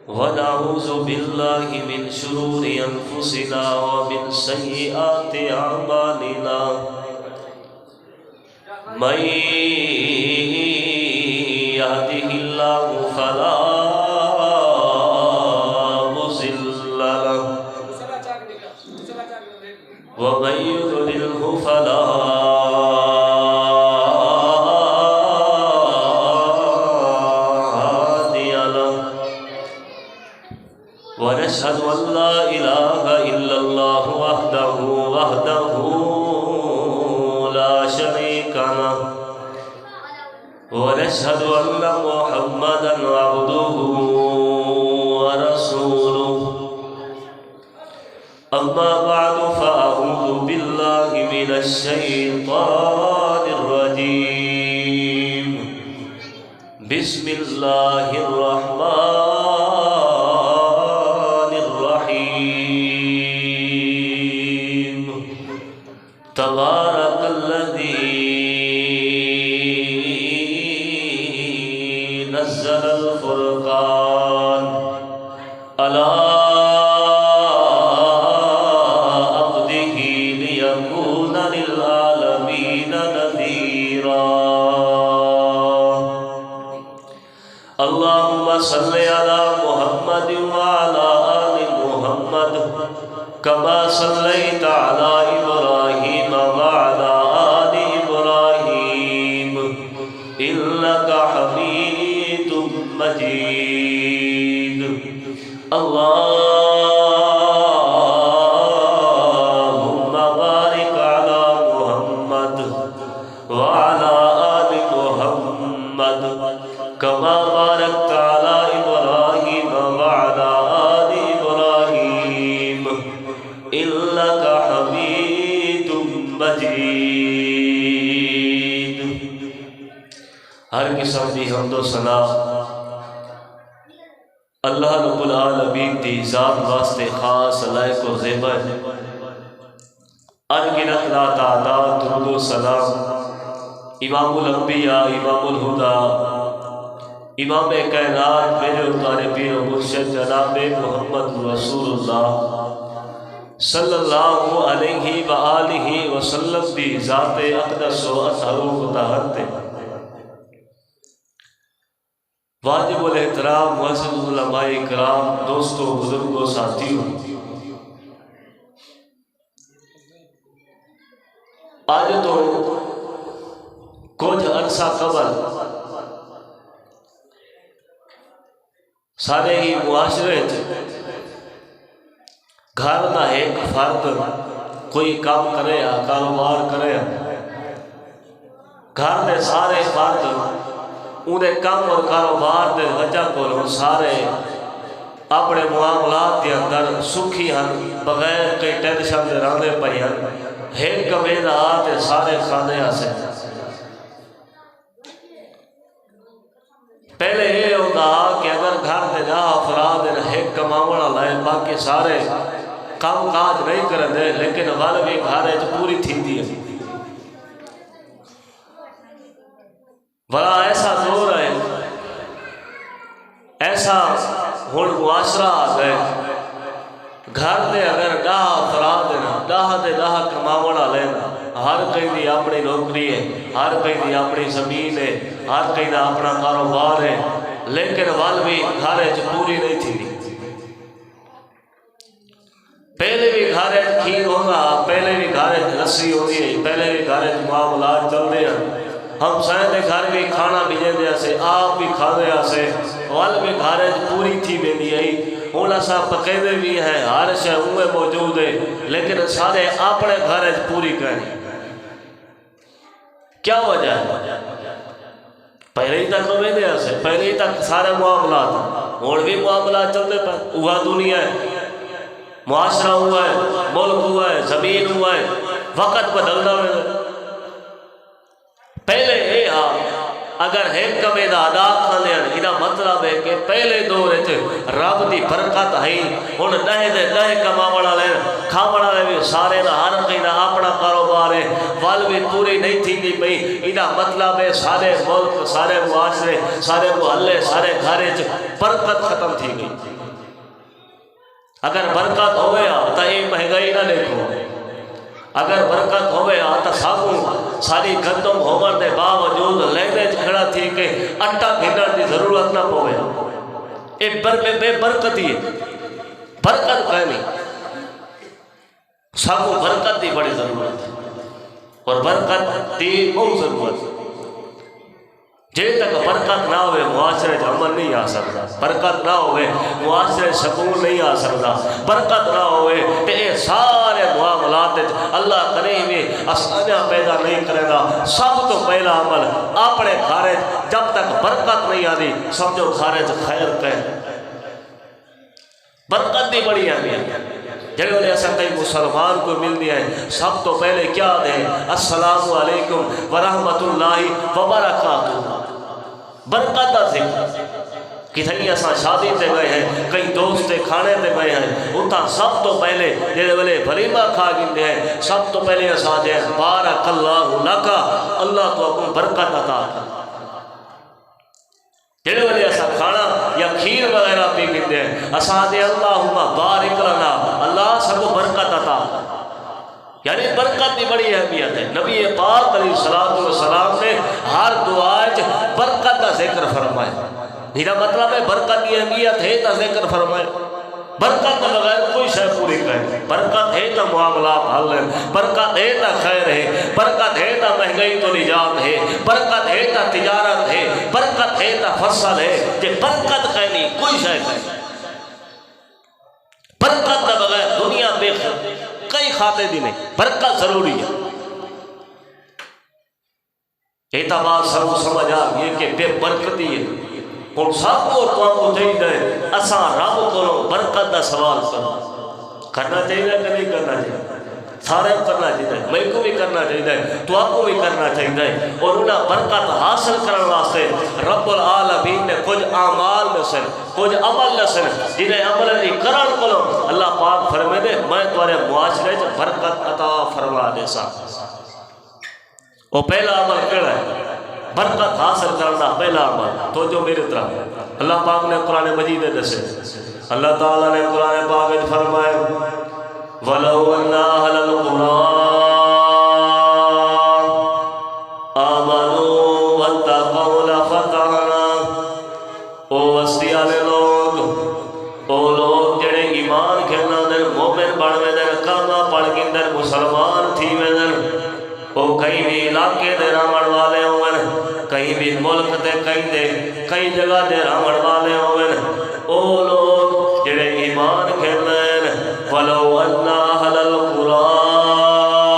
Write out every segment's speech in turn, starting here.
ونعوذ بالله من شرور أنفسنا ومن سيئات أعمالنا من يهده الله فلا مضل له ومن يضلله فلا ونشهد أن لا إله إلا الله وحده لا شريك له ونشهد أن محمدا عبده ورسوله أما بعد فأعوذ بالله من الشيطان الرجيم بسم الله الرحمن تبارك الذي نزل الفرقان على عبده ليكون للعالمين نذيرا اللهم صل على محمد وعلى آل محمد كما صليت على إبراهيم وعلى آل إبراهيم إنك حميد مجيد اللهم بارك على محمد وعلى آل محمد كما باركت على إبراهيم وعلى آل إبراهيم إنك حميد مجيد ہر قسم دی حمد و ثنا اللہ رب العالمین دی ذات واسطے خاص لائق و زیبا ہے انگنت لا تعداد درود و سلام امام الانبیاء امام الہدا امام کائنات میرے اتارے پیر و مرشد جناب محمد رسول اللہ صلی اللہ علیہ وآلہ وسلم دی ذات اقدس و اطہر و مطہر واجب الاحترام معزز علماء کرام دوستوں بزرگوں ساتھیوں آج تو کچھ عرصہ قبل سارے ہی معاشرے گھر کا ایک فرد کوئی کام کرے یا کاروبار کرے گھر کے سارے فرد انہیں کام اور کاروبار کے وجہ کو سارے اپنے معاملات کے اندر سکھی ہیں بغیر کئی ٹینشن دے رہنے پہ ہیں ایک کمیدہ آتے سارے کھانے آسے پہلے یہ ہوتا کہ اگر گھر دے جا افراد ایک کماونا لائے باقی سارے کام کاج نہیں کر دے لیکن غالب بھی گھر پوری تھی دی ہے بڑا ایسا دور ہے ایسا ہون معاشرہ آ گئے گھر دے اگر ڈاہ افراد ڈاہ دے ڈاہ کماونا لینا ہر کئی دی اپنی نوکری ہے ہر کئی دی اپنی زمین ہے ہر کئی دا اپنا کاروبار ہے لیکن غالب بھی گھر پوری نہیں تھی دی پہلے بھی گھر کھیر ہوگا پہلے بھی گھر لسی ہوگی پہلے بھی گھر معاملات چل دے ہم سائن دے گھر بھی کھانا بھیجے دیا سے آپ بھی کھا دیا سے وال بھی گھر پوری تھی بے دی آئی ہونا سا پکیدے بھی ہیں ہر شے ہوئے موجود ہے لیکن سارے اپنے گھر پوری کرنی کیا وجہ ہے پہلے ہی تک تو میں دیا سے پہلے ہی تک سارے معاملات اور بھی معاملات چلتے پر اوہا دنیا ہے معاشرہ ہوا ہے ملک ہوا ہے زمین ہوا ہے وقت بدلنا ہے پہلے اے اگر ایک کمے دا ادا کھانے انہا مطلب ہے کہ پہلے دور رب دی برکت ہے ہن دہے دے دہے کماون والے کھاون والے بھی سارے دا ہر کوئی دا اپنا کاروبار ہے ول بھی پوری نہیں تھی پئی ایدا مطلب ہے سارے ملک سارے معاشرے سارے محلے سارے گھر برکت ختم تھی گئی اگر برکت ہوئے تو یہ مہنگائی نہ دیکھو اگر برکت ہوئے تو سابو ساری گندم ہومن دے باوجود لینے کھڑا تھی کہ اٹا گھنن دی ضرورت نہ پوے یہ بے برکتی ہے برکت کہنی سابو برکت دی بڑی ضرورت ہے اور برکت دی بہت ضرورت ہے جے تک برکت نہ ہوئے معاشرے عمل نہیں آ سکتا برکت نہ ہوئے معاشرے سکون نہیں آ سکتا برکت نہ ہوئے تو یہ سارے معاملات اللہ کریم آسانیاں پیدا نہیں کرے گا سب تو پہلا عمل اپنے خارج جب تک برکت نہیں آتی سمجھو خارج خیر کہ برکت دی بڑی اہمیت جنہوں نے ایسا کئی مسلمان کو مل دیا ہے سب تو پہلے کیا دیں السلام علیکم ورحمت اللہ وبرکاتہ برکت دا ذکر کتنی ایسا شادی تے گئے ہیں کئی دوست کھانے تے گئے ہیں اتنا سب تو پہلے جنہوں نے بھلیمہ کھا گندے ہیں سب تو پہلے ایسا دیں بارک اللہ لکا اللہ تو اپن برکت عطا جنہوں نے ایسا کھانا یا کھیر وغیرہ پی گندے ہیں اسا دے اللہم بارک لنا اللہ سب کو برکت عطا یعنی برکت کی بڑی اہمیت ہے نبی پاک علیہ السلام نے ہر دعائیں برکت کا ذکر فرمایا میرا مطلب ہے برکت کی اہمیت ہے تو ذکر فرمائے برکت کے بغیر کوئی شے پوری کرے برکت ہے تو معاملات حل ہے برکت ہے تو خیر ہے برکت ہے تو مہنگائی تو نجات ہے برکت ہے تو تجارت ہے برکت ہے تو فصل ہے کہ برکت کہنی کوئی شے کہنی برکت کے بغیر دنیا بے کئی خاتے دی نہیں برکت ضروری ہے اعتبار سب سمجھ آ یہ کہ بے برکتی ہے اور سب کو تو چاہیے اساں رب کو برکت دا سوال کرنا چاہیے کہ نہیں کرنا چاہیے سارے کرنا چاہیے میں کو بھی کرنا چاہیے تو آپ کو بھی کرنا چاہیے اور انہیں برکت حاصل کرنے واسطے رب العالمین نے کچھ اعمال میں سے کچھ عمل میں سے جنہیں عمل نہیں کرن کو اللہ پاک فرمائے دے میں تمہارے معاشرے سے برکت عطا فرما دے سا وہ پہلا عمل کیڑا ہے برکت حاصل کرنا پہلا عمل تو جو میرے طرح اللہ پاک نے قرآن مجید دسے اللہ تعالیٰ نے قرآن پاک فرمائے وَلَوْ أَنَّ أَهْلَ الْقُرَىٰ آمَنُوا وَاتَّقَوْا لَفَتَحْنَا او وسطی والے لوگ او لوگ جڑے ایمان کھیلنا دن مومن بڑھ میں دن کلمہ پڑھ کے دن مسلمان تھی میں دن او کہیں بھی علاقے دے رامن والے ہوئے کہیں بھی ملک دے کئی جگہ دے رامن والے ہوئے او لوگ جڑے ایمان کھیلنا وَلَوْ أَنَّ أَهْلَ الْقُرَىٰ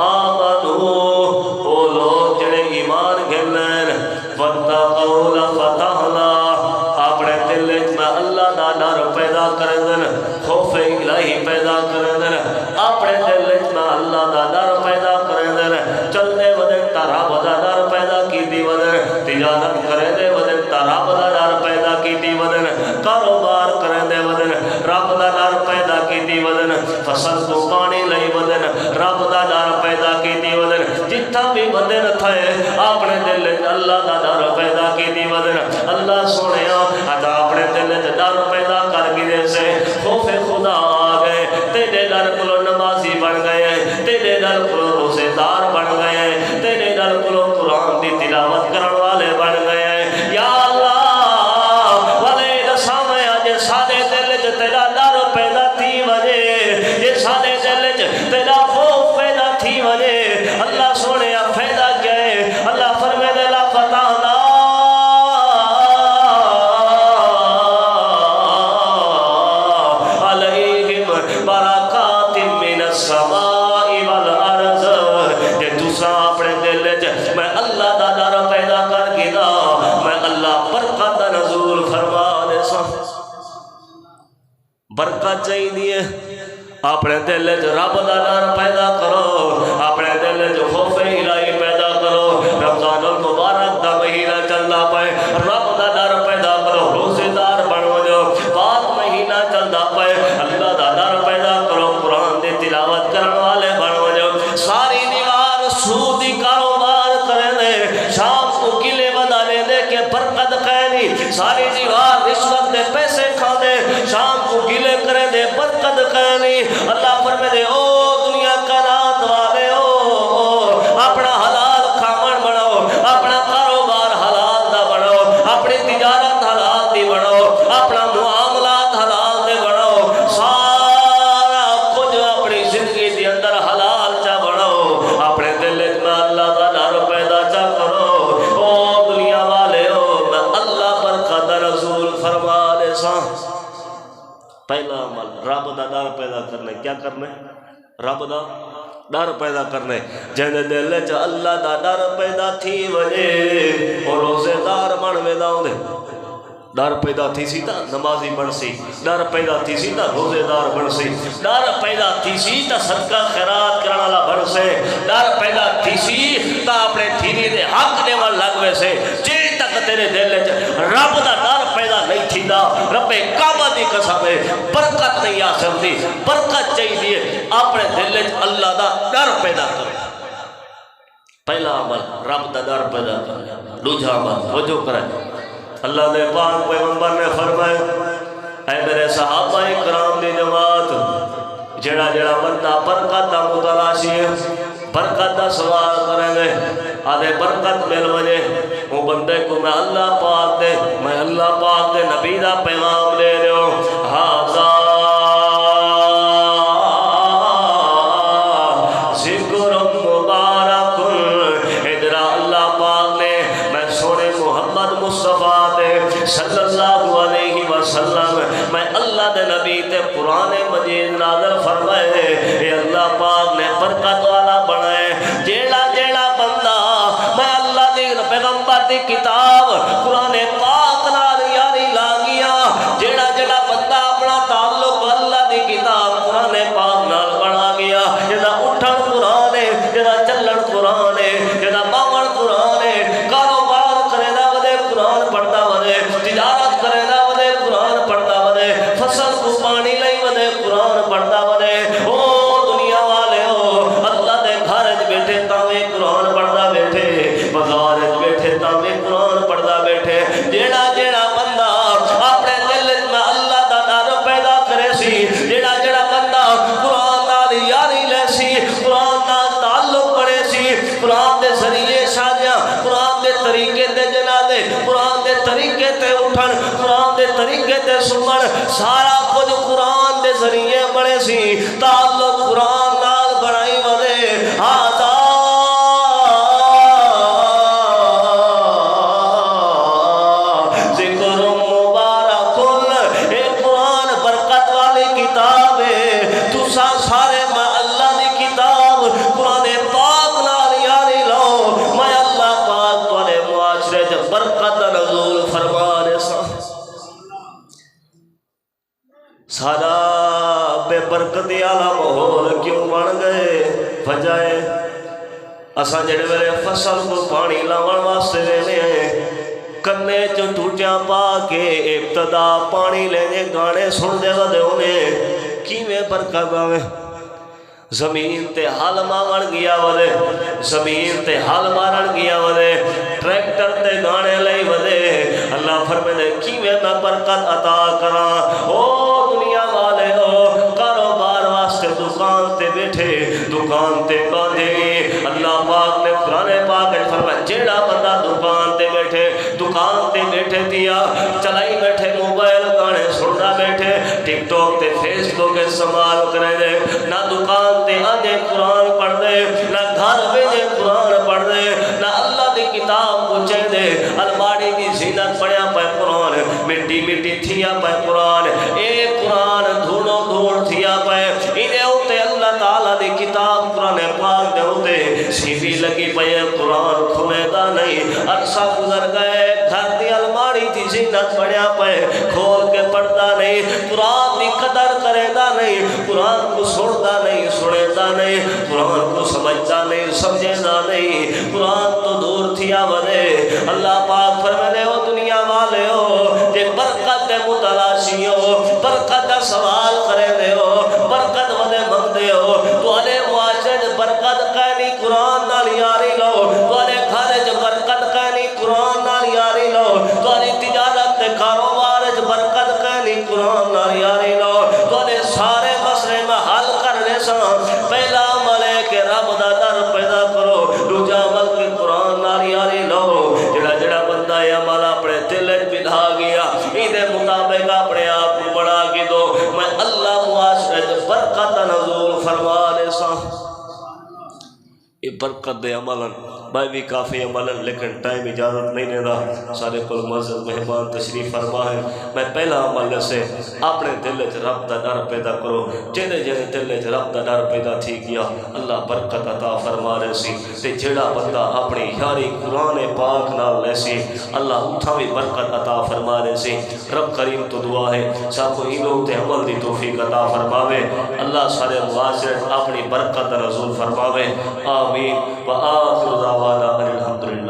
آمَنُوا او لوگ جڑے ایمان کھیلنا وَاتَّقَوْا لَفَتَحْنَا اپنے دل میں اللہ دا ڈر پیدا کر دن خوف الہی پیدا کر دن اپنے دل میں اللہ دا ڈر پیدا کر دن چلنے ودن تارا بدا ڈر پیدا کی دی ودن تجارت کرے دے ودن تارا بدا ڈر پیدا کی دی ودن کاروبار کرے دے ودن رب دا ڈر پیدا کی دی ودن فصل تو پانی لئی ودن رب دا ڈر پیدا کی دی ودن جتھا بھی ودن تھے اپنے دل اللہ دا ڈر پیدا کی دی ودن اللہ سونے ادا اپنے دل ڈر پیدا کر کے دے سے خوف خدا آ گئے تیرے ڈر کو نمازی بن گئے تیرے ڈر کو روزے دار بن گئے تیرے ڈر کو قرآن دی تلاوت کرنے والے بن گئے یا اللہ والے دسامے اج سارے دل وچ تیرا ڈر پیدا تھی وجے یہ سارے دل وچ تیرا خوف پیدا تھی وجے اللہ سونے فائدہ کیا ہے اللہ فرمائے دے لا فتحنا برکت چاہیے اپنے دل رب دا ڈر پیدا کرو اپنے دل خوف الہی پیدا کرو رمضان المبارک دا مہینہ ساری دیوار رشوت دے پیسے کھا دے شام کو گلے کرے دے برکت کھانی اللہ فرمے دے او دنیا کائنات والے او اپنا حلال کھاون بناؤ اپنا کاروبار حلال دا بناؤ اپنی تجارت حلال دی بناؤ اپنا معاملات حلال دے بناؤ سارا کچھ اپنی زندگی دی اندر حلال چا بناؤ اپنے دل میں اللہ دا ڈر پیدا چا کرو او دنیا والے او میں اللہ برکت رسول فرما دے ساں پہلا عمل رب دا ڈر پیدا کرنے کیا کرنے رب دا ڈر پیدا کرنے جن دل چ اللہ دا ڈر پیدا تھی وجے اور روزے دار بن ویدا ہوندے ڈر پیدا تھی سی تا نمازی بن سی ڈر پیدا تھی سی تا روزے دار بن سی ڈر پیدا تھی سی تا صدقہ خیرات کرن والا بن سے ڈر پیدا تھی سی تا اپنے تھیری دے حق دیون لگ وے سے جے تک تیرے دل وچ رب دا ڈر پیدا نہیں تھیندا رب کعبہ دی قسم ہے برکت نہیں آ سکتی برکت چاہیے اپنے دل وچ اللہ دا ڈر پیدا کرو پہلا عمل رب دا ڈر پیدا کرو دوجا عمل توجہ کرے اللہ نے پاک پیغمبر نے فرمائے اے میرے صحابہ کرام دی جماعت جڑا جڑا بندہ برکت دا متلاشی ہے برکت دا سوال کریں گے آدھے برکت مل وجے وہ بندے کو میں اللہ پاک دے نبی دا پیغام دے رہے ہو ہاذا ذکر مبارک ادھر اللہ پاک نے میں سونے محمد مصطفیٰ صلی اللہ علیہ وسلم میں اللہ دے نبی تے قرآن مجید نازل فرمائے اے اللہ پاک نے برکت والا بنائے جیڑا جیڑا بندہ میں اللہ دے پیغمبر دی کتاب قرآن پاک نال یاری لاگیا جیڑا جیڑا بندہ اپنا تعلق اللہ دی کتاب قرآن پاک نال بنا گیا جدا اٹھن قرآن ہے جدا چلن قرآن ہے جدا باون قرآن ہے کاروبار کرے دا ودے قرآن پڑھتا ودے تجارت کرے دا ودے قرآن پڑھتا ودے فصل کو پانی لئی ودے قرآن پڑھتا ودے او دنیا والے ہو اللہ دے گھر وچ بیٹھے تاویں قرآن پڑھدا بیٹھے بازار وچ بیٹھے تاویں قرآن پڑھدا بیٹھے جیڑا جیڑا بندہ اپنے دل وچ میں اللہ دا ڈر پیدا کرے سی جیڑا جیڑا بندہ قرآن نال یاری لے سی قرآن نال تعلق بڑے سی قرآن دے ذریعے شادیاں قرآن دے طریقے تے جنازے قرآن دے طریقے تے اٹھن قرآن دے طریقے تے سمن سارا کچھ قرآن دے ذریعے بڑے سی تعلق قرآن نال بڑائی ودے ہاذا ذکر مبارک اے قرآن برکت والی کتاب ہے تسا سارے میں اللہ دی کتاب قرآن پاک نال یاری لو میں اللہ پاک تواڈے معاشرے چ برکت نزول فرما دے سارا بے برکتی والا ماحول کیوں بن گئے وجہ اساں جڑے ویلے فصل کو پانی لاون واسطے رہنے ہیں کنے چ ٹوٹیاں پا کے ابتدا پانی لینے گانے سن دے ودے ہونے کیویں برکت آوے زمین تے حل مارن گیا ودے زمین تے حل مارن گیا ودے ٹریکٹر تے گانے لئی ودے اللہ فرمائے دے کیویں میں برکت عطا کراں او دنیا والے ہو کاروبار واسطے دکان تے بیٹھے دکان تے باندھے اللہ پاک نے قرآن پاک فرمایا جیڑا بندہ دکان تے بیٹھے دیا چلائی بیٹھے موبائل گانے سننا بیٹھے ٹک ٹاک تے فیس بک استعمال کرے دے نہ دکان تے آجے قرآن پڑھ دے نہ گھر بھیجے قرآن پڑھ دے نہ اللہ دی کتاب پوچھے دے الماڑی کی زینت پڑھیا پہ قرآن مٹی مٹی تھیا پہ قرآن اے قرآن دھوڑو دھوڑ تھیا پہ انہیں ہوتے اللہ تعالیٰ دی کتاب قرآن پاک دے ہوتے سی بھی لگی پہ قرآن کھلے دا نہیں عرصہ گزر گئے گھر دی الماڑی دی زینت پڑھیا پہ کھول کے پڑھتا نہیں قرآن دی قدر کرے دا نہیں قرآن کو سنتا نہیں سنے دا نہیں قرآن کو سمجھتا نہیں سمجھے دا نہیں قرآن تو دور تھیا ودے اللہ پاک فرمائے ہو دنیا والے ہو کہ برکت دے متلاشی ہو برکت دا سوال کرے دے ہو برکت ودے منگ دے ہو تو آلے معاشرے برکت کہنی قرآن نال یاری لو تو آلے گھر برکت کہنی قرآن نال یاری لو تو آلی تجارت عمل اپنے دل بٹھا گیا ادھے مطابق اپنے آپ کو بڑھا کے دو میں اللہ معاشرے برکت نزول فرما دے سا یہ برکت دے عملاً میں بھی کافی عملاً لیکن ٹائم اجازت نہیں دینا سارے کل معزز مہمان تشریف فرما ہے میں پہلا عمل سے اپنے دل چ رب دا ڈر پیدا کرو جہے جہے دل چ رب دا ڈر پیدا تھی گیا اللہ برکت عطا فرما رہے سی تے جڑا بندہ اپنی یاری قرآن پاک نال لے سی اللہ اتھا بھی برکت عطا فرما رہے سی رب کریم تو دعا ہے سب کو ایلوں تے عمل دی توفیق عطا فرماوے اللہ سارے معاشرے اپنی برکت نزول فرماوے آمین وآخر دعوانا الحمدللہ